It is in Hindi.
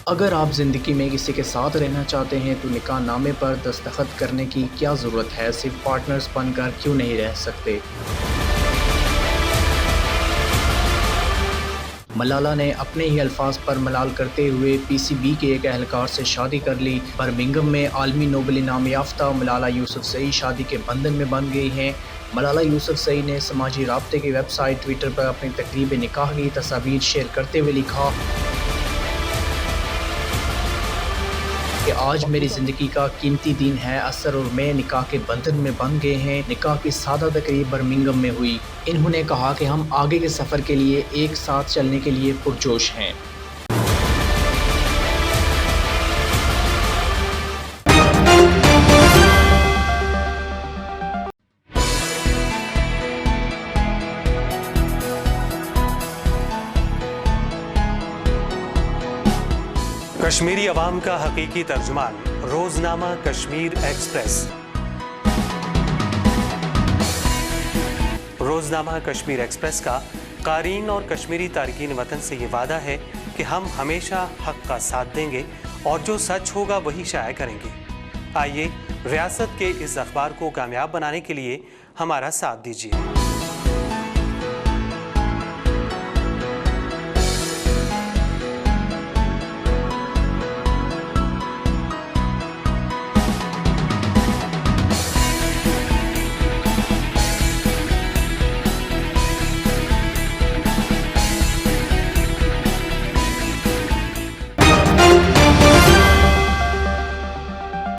अगर आप ज़िंदगी में किसी के साथ रहना चाहते हैं तो निकाह नामे पर दस्तखत करने की क्या ज़रूरत है? सिर्फ पार्टनर्स बनकर क्यों नहीं रह सकते? मलाला ने अपने ही अल्फाज पर मलाल करते हुए पीसीबी के एक एहलकार से शादी कर ली। बर्मिंघम में आलमी नोबल इनाम याफ्ता मलाला यूसुफजई शादी के बंधन में बंध गई हैं। मलाला यूसुफजई ने समाजी राब्ते की वेबसाइट ट्विटर पर अपनी तकरीब निकाह की तस्वीर शेयर करते हुए लिखा कि आज मेरी ज़िंदगी का कीमती दिन है। असर और मैं निकाह के बंधन में बंध गए हैं। निकाह की सादा तकरीब बर्मिंघम में हुई। इन्होंने कहा कि हम आगे के सफ़र के लिए एक साथ चलने के लिए पुरजोश हैं। कश्मीरी अवाम का हकीकी तर्जुमान, रोजनामा कश्मीर एक्सप्रेस। रोजनामा कश्मीर एक्सप्रेस का क़ारीन और कश्मीरी तारकीन वतन से ये वादा है कि हम हमेशा हक का साथ देंगे और जो सच होगा वही शाया करेंगे। आइए रियासत के इस अखबार को कामयाब बनाने के लिए हमारा साथ दीजिए।